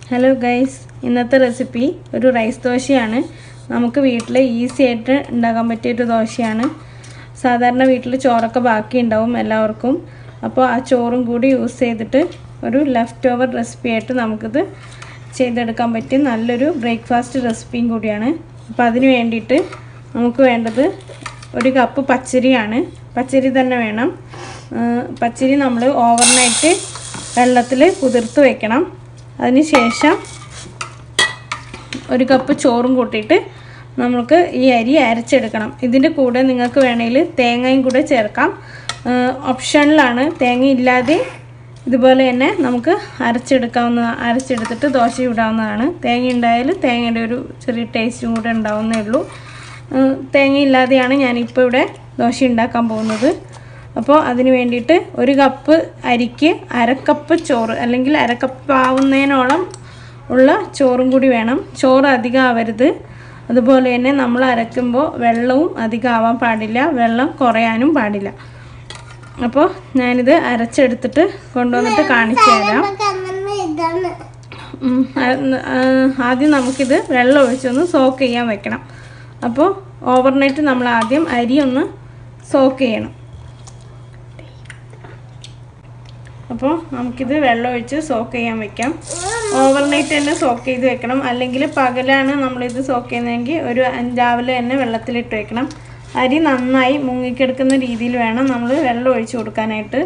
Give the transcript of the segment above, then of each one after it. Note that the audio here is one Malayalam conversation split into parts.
ഹലോ ഗൈസ്, ഇന്നത്തെ റെസിപ്പി ഒരു റൈസ് ദോശയാണ്. നമുക്ക് വീട്ടിൽ ഈസി ആയിട്ട് ഉണ്ടാക്കാൻ പറ്റിയൊരു ദോശയാണ്. സാധാരണ വീട്ടിൽ ചോറൊക്കെ ബാക്കി ഉണ്ടാവും എല്ലാവർക്കും. അപ്പോൾ ആ ചോറും കൂടി യൂസ് ചെയ്തിട്ട് ഒരു ലെഫ്റ്റ് ഓവർ റെസിപ്പി ആയിട്ട് നമുക്കിത് ചെയ്തെടുക്കാൻ പറ്റിയ നല്ലൊരു ബ്രേക്ക്ഫാസ്റ്റ് റെസിപ്പിയും കൂടിയാണ്. അപ്പോൾ അതിന് വേണ്ടിയിട്ട് നമുക്ക് വേണ്ടത് ഒരു കപ്പ് പച്ചരിയാണ്. പച്ചരി തന്നെ വേണം. പച്ചരി നമ്മൾ ഓവർനൈറ്റ് വെള്ളത്തിൽ കുതിർത്ത് വെക്കണം. അതിനുശേഷം ഒരു കപ്പ് ചോറും കൂട്ടിയിട്ട് നമുക്ക് ഈ അരി അരച്ചെടുക്കണം. ഇതിൻ്റെ കൂടെ നിങ്ങൾക്ക് വേണമെങ്കിൽ തേങ്ങയും കൂടെ ചേർക്കാം. ഓപ്ഷനിലാണ്. തേങ്ങ ഇല്ലാതെ ഇതുപോലെ തന്നെ നമുക്ക് അരച്ചെടുത്തിട്ട് ദോശ ഇടാവുന്നതാണ്. തേങ്ങ ഉണ്ടായാൽ തേങ്ങയുടെ ഒരു ചെറിയ ടേസ്റ്റും കൂടെ ഉണ്ടാവുന്നേ ഉള്ളൂ. തേങ്ങ ഇല്ലാതെയാണ് ഞാനിപ്പോൾ ഇവിടെ ദോശ ഉണ്ടാക്കാൻ പോകുന്നത്. അപ്പോൾ അതിന് വേണ്ടിയിട്ട് ഒരു കപ്പ് അരിക്ക് അരക്കപ്പ് ചോറ് അല്ലെങ്കിൽ അരക്കപ്പ് ആവുന്നതിനോളം ഉള്ള ചോറും കൂടി വേണം. ചോറ് അധികം ആവരുത്. അതുപോലെ തന്നെ നമ്മൾ അരയ്ക്കുമ്പോൾ വെള്ളവും അധികം ആവാൻ പാടില്ല, വെള്ളം കുറയാനും പാടില്ല. അപ്പോൾ ഞാനിത് അരച്ചെടുത്തിട്ട് കൊണ്ടുവന്നിട്ട് കാണിച്ചു തരാം. ആദ്യം നമുക്കിത് വെള്ളം ഒഴിച്ചൊന്ന് സോക്ക് ചെയ്യാൻ വെക്കണം. അപ്പോൾ ഓവർനൈറ്റ് നമ്മൾ ആദ്യം അരി ഒന്ന് സോക്ക് ചെയ്യണം. അപ്പോൾ നമുക്കിത് വെള്ളം ഒഴിച്ച് സോക്ക് ചെയ്യാൻ വെക്കാം. ഓവർനൈറ്റ് തന്നെ സോക്ക് ചെയ്ത് വെക്കണം. അല്ലെങ്കിൽ പകലാണ് നമ്മളിത് സോക്ക് ചെയ്യുന്നതെങ്കിൽ രാവിലെ തന്നെ വെള്ളത്തിലിട്ട് വെക്കണം. അരി നന്നായി മുങ്ങിക്കിടക്കുന്ന രീതിയിൽ വേണം നമ്മൾ വെള്ളം ഒഴിച്ച് കൊടുക്കാനായിട്ട്.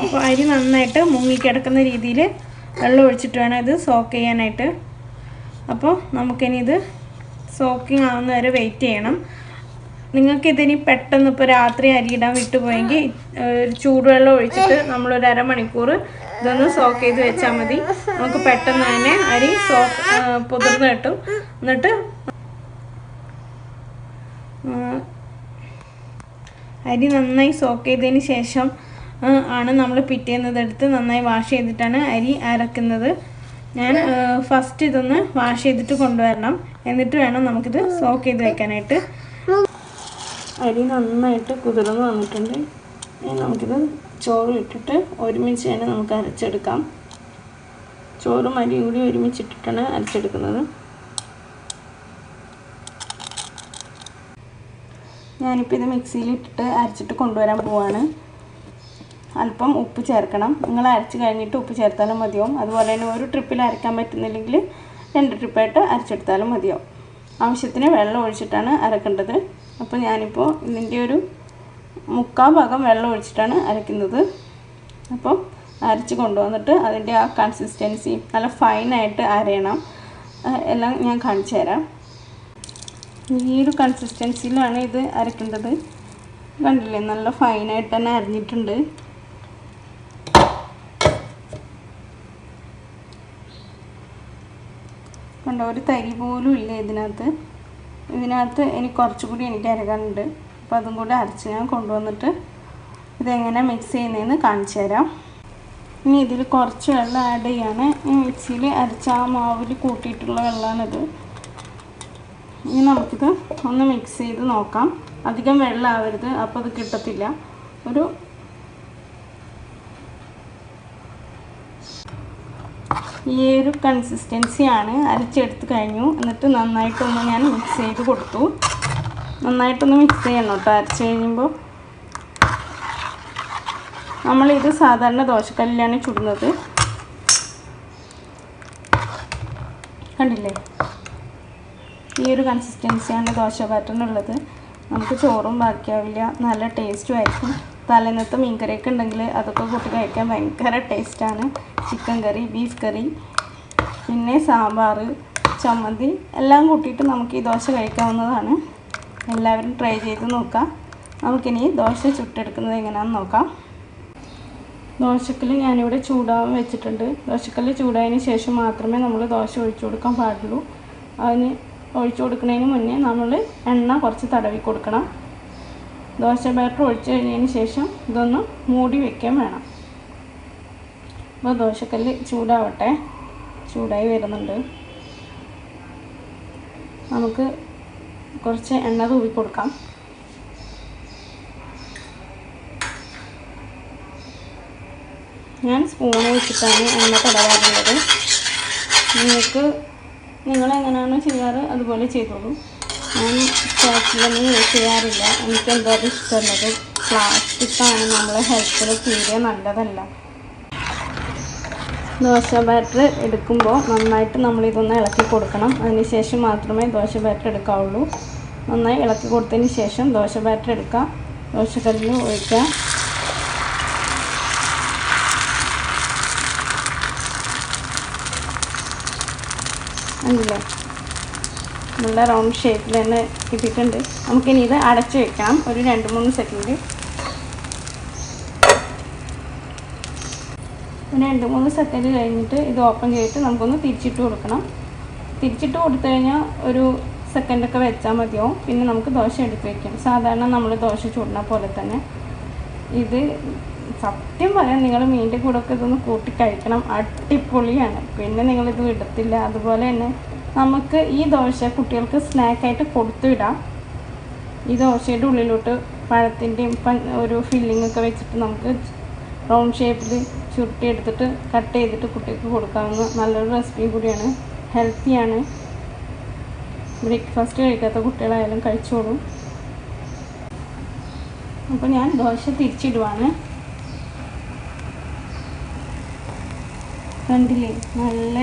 അപ്പോൾ അരി നന്നായിട്ട് മുങ്ങിക്കിടക്കുന്ന രീതിയിൽ വെള്ളം ഒഴിച്ചിട്ട് വേണം ഇത് സോക്ക് ചെയ്യാനായിട്ട്. അപ്പോൾ നമുക്കിനി ഇത് സോക്കിങ് ആവുന്ന വരെ വെയിറ്റ് ചെയ്യണം. നിങ്ങൾക്കിതിനി പെട്ടെന്ന് ഇപ്പോൾ രാത്രി അരിയിടാൻ വിട്ടുപോയെങ്കിൽ ചൂടുവെള്ളം ഒഴിച്ചിട്ട് നമ്മളൊരു അരമണിക്കൂർ ഇതൊന്ന് സോക്ക് ചെയ്ത് വെച്ചാൽ മതി. നമുക്ക് പെട്ടെന്ന് തന്നെ അരി പുതിർന്ന് കിട്ടും. എന്നിട്ട് അരി നന്നായി സോക്ക് ചെയ്തതിന് ശേഷം ആണ് നമ്മൾ പിറ്റേന്നതെടുത്ത് നന്നായി വാഷ് ചെയ്തിട്ടാണ് അരി അരക്കുന്നത്. ഞാൻ ഫസ്റ്റ് ഇതൊന്ന് വാഷ് ചെയ്തിട്ട് കൊണ്ടുവരണം. എന്നിട്ട് വേണം നമുക്കിത് സോക്ക് ചെയ്ത് വെക്കാനായിട്ട്. അരി നന്നായിട്ട് കുതിർന്ന് വന്നിട്ടുണ്ട്. നമുക്കിത് ചോറ് ഇട്ടിട്ട് ഒരുമിച്ച് തന്നെ നമുക്ക് അരച്ചെടുക്കാം. ചോറും അരിയും കൂടി ഒരുമിച്ചിട്ടിട്ടാണ് അരച്ചെടുക്കുന്നത്. ഞാനിപ്പോൾ ഇത് മിക്സിയിലിട്ടിട്ട് അരച്ചിട്ട് കൊണ്ടുവരാൻ പോവാണ്. അല്പം ഉപ്പ് ചേർക്കണം. നിങ്ങൾ അരച്ച് കഴിഞ്ഞിട്ട് ഉപ്പ് ചേർത്താലും മതിയാവും. അതുപോലെ തന്നെ ഒരു ട്രിപ്പിൽ അരയ്ക്കാൻ പറ്റുന്നില്ലെങ്കിൽ 2 ട്രിപ്പായിട്ട് അരച്ചെടുത്താലും മതിയാവും. ആവശ്യത്തിന് വെള്ളം ഒഴിച്ചിട്ടാണ് അരക്കേണ്ടത്. അപ്പോൾ ഞാനിപ്പോൾ ഇതിൻ്റെ ഒരു 3/4 ഭാഗം വെള്ളം ഒഴിച്ചിട്ടാണ് അരയ്ക്കുന്നത്. അപ്പോൾ അരച്ച് കൊണ്ടുവന്നിട്ട് അതിൻ്റെ ആ കൺസിസ്റ്റൻസി നല്ല ഫൈനായിട്ട് അരയണം. എല്ലാം ഞാൻ കാണിച്ചു തരാം. ഈ ഒരു കൺസിസ്റ്റൻസിയിലാണ് ഇത് അരയ്ക്കേണ്ടത്. കണ്ടില്ലേ, നല്ല ഫൈനായിട്ട് തന്നെ അരിഞ്ഞിട്ടുണ്ട്. കണ്ടോ, ഒരു തരി പോലും ഇല്ല ഇതിനകത്ത്. എനിക്ക് കുറച്ചുകൂടി അരക്കാനുണ്ട്. അപ്പോൾ അതും കൂടി അരച്ച് ഞാൻ കൊണ്ടുവന്നിട്ട് ഇതെങ്ങനെ മിക്സ് ചെയ്യുന്നതെന്ന് കാണിച്ചു തരാം. ഇനി ഇതിൽ കുറച്ച് വെള്ളം ആഡ് ചെയ്യാണ്. ഈ മിക്സിയിൽ അരച്ച ആ മാവിൽ കൂട്ടിയിട്ടുള്ള വെള്ളമാണിത്. ഇനി നമുക്കിത് ഒന്ന് മിക്സ് ചെയ്ത് നോക്കാം. അധികം വെള്ളം ആവരുത്, അപ്പോൾ അത് കിട്ടത്തില്ല. ഈ ഒരു കൺസിസ്റ്റൻസിയാണ്. അരച്ചെടുത്ത് കഴിഞ്ഞു. എന്നിട്ട് നന്നായിട്ടൊന്ന് ഞാൻ മിക്സ് ചെയ്ത് കൊടുത്തു. നന്നായിട്ടൊന്ന് മിക്സ് ചെയ്യണം കേട്ടോ. അരച്ച് കഴിയുമ്പോൾ നമ്മളിത് സാധാരണ ദോശക്കല്ലിലാണ് ചുടുന്നത്. കണ്ടില്ലേ, ഈ ഒരു കൺസിസ്റ്റൻസിയാണ് ദോശ പാറ്ററിനുള്ളത്. നമുക്ക് ചോറും ബാക്കിയാവില്ല, നല്ല ടേസ്റ്റും ആയിരിക്കും. തലേന്നത്തെ മീൻകറിയൊക്കെ ഉണ്ടെങ്കിൽ അതൊക്കെ കൂട്ടി കഴിക്കാൻ ഭയങ്കര ടേസ്റ്റാണ്. ചിക്കൻ കറി, ബീഫ് കറി, പിന്നെ സാമ്പാർ, ചമ്മന്തി എല്ലാം കൂട്ടിയിട്ട് നമുക്ക് ഈ ദോശ കഴിക്കാവുന്നതാണ്. എല്ലാവരും ട്രൈ ചെയ്ത് നോക്കാം. നമുക്കിനി ദോശ ചുട്ടെടുക്കുന്നത് എങ്ങനെയാണെന്ന് നോക്കാം. ദോശക്കല്ല് ഞാനിവിടെ ചൂടാൻ വെച്ചിട്ടുണ്ട്. ദോശക്കല്ല് ചൂടായതിന് ശേഷം മാത്രമേ നമ്മൾ ദോശ ഒഴിച്ചു കൊടുക്കാൻ പാടുള്ളൂ. അതിന് ഒഴിച്ചു കൊടുക്കുന്നതിന് മുന്നേ നമ്മൾ എണ്ണ കുറച്ച് തടവി കൊടുക്കണം. ദോശ ബാറ്റർ ഒഴിച്ച് കഴിഞ്ഞതിന് ശേഷം ഇതൊന്ന് മൂടി വയ്ക്കാൻ വേണം. അപ്പോൾ ദോശക്കല്ല് ചൂടാവട്ടെ. ചൂടായി വരുന്നുണ്ട്. നമുക്ക് കുറച്ച് എണ്ണ തൂവി കൊടുക്കാം. ഞാൻ സ്പൂൺ വെച്ചിട്ടാണ് എണ്ണ തടവാറുള്ളത്. നിങ്ങളെങ്ങനെയാണോ ചെയ്യാറ് അതുപോലെ ചെയ്തോളൂ. ഞാൻ സ്പാച്ചിലൊന്നും യൂസ് ചെയ്യാറില്ല. എനിക്ക് എന്താ ഇഷ്ടമുള്ളത്. പ്ലാസ്റ്റിക്കാണ് നമ്മളെ ഹെൽത്തിന് തീരെ നല്ലതല്ല. ദോശ ബാറ്റർ എടുക്കുമ്പോൾ നന്നായിട്ട് നമ്മളിതൊന്ന് ഇളക്കി കൊടുക്കണം. അതിന് ശേഷം മാത്രമേ ദോശ ബാറ്റർ എടുക്കാവുള്ളൂ. നന്നായി ഇളക്കി കൊടുത്തതിന് ശേഷം ദോശ ബാറ്റർ എടുക്കുക, ദോശക്കല്ലിൽ ഒഴിക്കുക. കണ്ടില്ലേ, നല്ല റൗണ്ട് ഷേപ്പിൽ തന്നെ കിട്ടിയിട്ടുണ്ട്. നമുക്കിനി ഇത് അടച്ച് വെക്കാം ഒരു 2-3 സെക്കൻഡ്. 2-3 സെക്കൻഡ് കഴിഞ്ഞിട്ട് ഇത് ഓപ്പൺ ചെയ്തിട്ട് നമുക്കൊന്ന് തിരിച്ചിട്ട് കൊടുക്കണം. തിരിച്ചിട്ട് കൊടുത്തു കഴിഞ്ഞാൽ ഒരു സെക്കൻഡൊക്കെ വെച്ചാൽ മതിയാവും. പിന്നെ നമുക്ക് ദോശ എടുത്ത് വയ്ക്കാം. സാധാരണ നമ്മൾ ദോശ ചൂടുന്ന പോലെ തന്നെ. ഇത് സത്യം പറയാം, നിങ്ങൾ മീനിൻ്റെ കൂടെ ഒക്കെ ഇതൊന്ന് കൂട്ടി കഴിക്കണം. അടിപൊളിയാണ്. പിന്നെ നിങ്ങളിത് വിടത്തില്ല. അതുപോലെ തന്നെ നമുക്ക് ഈ ദോശ കുട്ടികൾക്ക് സ്നാക്കായിട്ട് കൊടുത്തു വിടാം. ഈ ദോശയുടെ ഉള്ളിലോട്ട് പഴത്തിൻ്റെയും ഒരു ഫില്ലിംഗ് ഒക്കെ വെച്ചിട്ട് നമുക്ക് റൗണ്ട് ഷേപ്പിൽ ചുരുട്ടിയെടുത്തിട്ട് കട്ട് ചെയ്തിട്ട് കുട്ടികൾക്ക് കൊടുക്കാവുന്ന നല്ലൊരു റെസിപ്പി കൂടിയാണ്. ഹെൽത്തിയാണ്. ബ്രേക്ക്ഫാസ്റ്റ് കഴിക്കാത്ത കുട്ടികളായാലും കഴിച്ചോളും. അപ്പോൾ ഞാൻ ദോശ തിരിച്ചിടുവാണ്. കണ്ടില്ലേ, നല്ല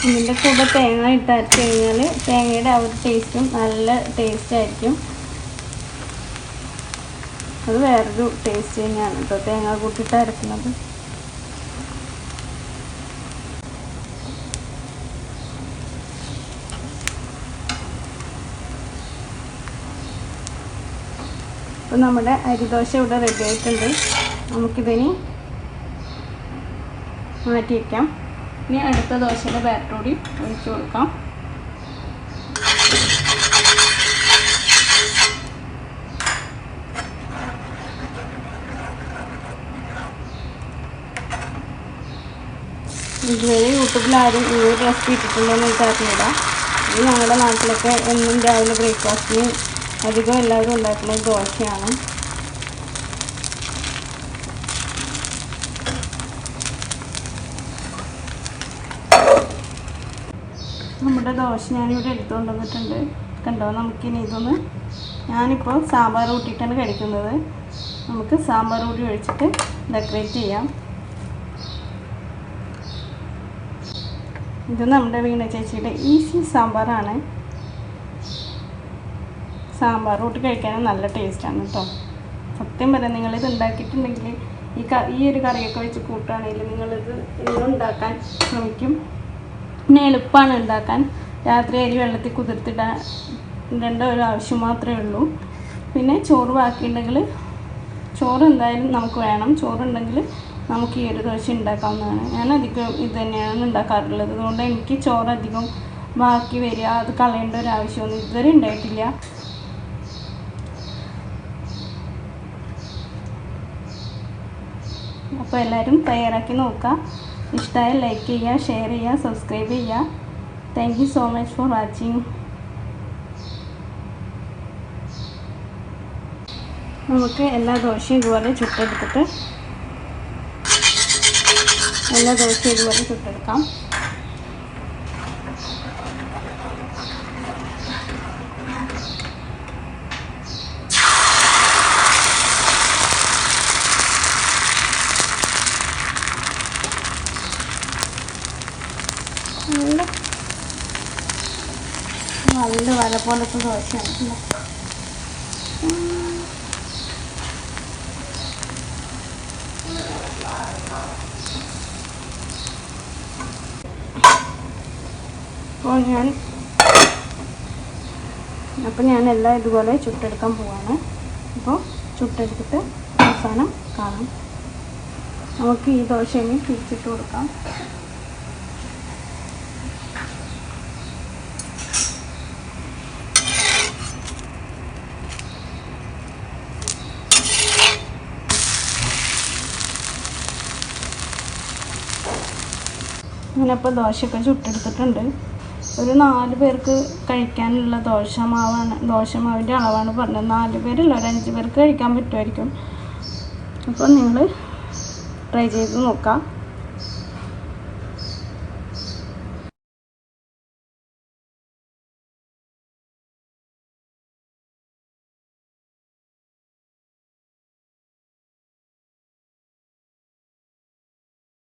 ഇതിൻ്റെ കൂടെ തേങ്ങ ഇട്ട് അരച്ച് കഴിഞ്ഞാൽ തേങ്ങയുടെ ആ ഒരു ടേസ്റ്റും നല്ല ടേസ്റ്റ് ആയിരിക്കും. അത് വേറൊരു ടേസ്റ്റ് തന്നെയാണ് കേട്ടോ, തേങ്ങ കൂട്ടിയിട്ട് അരക്കുന്നത്. അപ്പോൾ നമ്മുടെ അരിദോശ ഇവിടെ റെഡി ആയിട്ടുണ്ട്. നമുക്കിതിനി മാറ്റി വയ്ക്കാം. ഇനി അടുത്ത ദോശയുടെ ബാറ്റർ കൂടി ഒഴിച്ച് കൊടുക്കാം. ഇതുവരെ യൂട്യൂബിലാരും ഈ ഒരു റെസിപ്പി ഇട്ടിട്ടുണ്ടോയെന്ന് എനിക്ക് അറിയില്ല. ഇത് ഞങ്ങളുടെ നാട്ടിലൊക്കെ എന്നും രാവിലെ ബ്രേക്ക്ഫാസ്റ്റിന് അധികം എല്ലാവരും ഉണ്ടാക്കുന്നത് ദോശയാണ്. നമ്മുടെ ദോശ ഞാനിവിടെ എടുത്തുകൊണ്ട് വന്നിട്ടുണ്ട്. കണ്ടോ, നമുക്കിനി ഇതൊന്ന്, ഞാനിപ്പോൾ സാമ്പാർ കൂട്ടിയിട്ടാണ് കഴിക്കുന്നത്. നമുക്ക് സാമ്പാർ കൂടി ഒഴിച്ചിട്ട് ഡെക്കറേറ്റ് ചെയ്യാം. ഇത് നമ്മുടെ വീണ ചേച്ചിയുടെ ഈസി സാമ്പാറാണ്. സാമ്പാർ കൂട്ടി കഴിക്കാനും നല്ല ടേസ്റ്റാണ് കേട്ടോ. സത്യം പറയാം, നിങ്ങളിത് ഉണ്ടാക്കിയിട്ടുണ്ടെങ്കിൽ ഈ ഒരു കറിയൊക്കെ വെച്ച് കൂട്ടുകയാണെങ്കിൽ നിങ്ങളിത് ഉണ്ടാക്കാൻ ശ്രമിക്കും. പിന്നെ എളുപ്പമാണ് ഉണ്ടാക്കാൻ. രാത്രി അരി വെള്ളത്തിൽ കുതിർത്തിടേണ്ട ഒരു ആവശ്യം മാത്രമേ ഉള്ളൂ. പിന്നെ ചോറ് ബാക്കിയുണ്ടെങ്കിൽ, ചോറ് എന്തായാലും നമുക്ക് വേണം. ചോറുണ്ടെങ്കിൽ നമുക്ക് ഈ ഒരു ദോശ ഉണ്ടാക്കാവുന്നതാണ്. ഞാൻ അധികം ഇത് തന്നെയാണ് ഉണ്ടാക്കാറുള്ളത്. അതുകൊണ്ട് എനിക്ക് ചോറ് അധികം ബാക്കി വരിക, അത് കളയേണ്ട ഒരു ആവശ്യമൊന്നും ഇതുവരെ ഉണ്ടായിട്ടില്ല. അപ്പോൾ എല്ലാവരും തയ്യാറാക്കി നോക്കുക. ഇഷ്ടമായ ലൈക്ക് ചെയ്യുക, ഷെയർ ചെയ്യുക, സബ്സ്ക്രൈബ് ചെയ്യുക. Thank you so much for watching. നമുക്ക് എല്ലാ ദോശയും ഇതുപോലെ ചുട്ടെടുക്കാം. നല്ല വല പോലത്തെ ദോശയാണ്. അപ്പോൾ ഞാൻ എല്ലാം ഇതുപോലെ ചുട്ടെടുക്കാൻ പോവാണ്. അപ്പോൾ ചുട്ടെടുത്തിട്ട് അവസാനം കാണാം. നമുക്ക് ഈ ദോശയെ തിരിച്ചിട്ട് കൊടുക്കാം. ഞാനപ്പോൾ ദോശയൊക്കെ ചുട്ടെടുത്തിട്ടുണ്ട്. ഒരു 4 പേർക്ക് കഴിക്കാനുള്ള ദോശമാവിൻ്റെ അളവാണ് പറഞ്ഞത്. 4 പേരല്ല, ഒരു 5 പേർക്ക് കഴിക്കാൻ പറ്റുമായിരിക്കും. അപ്പോൾ നിങ്ങൾ ട്രൈ ചെയ്ത് നോക്കാം.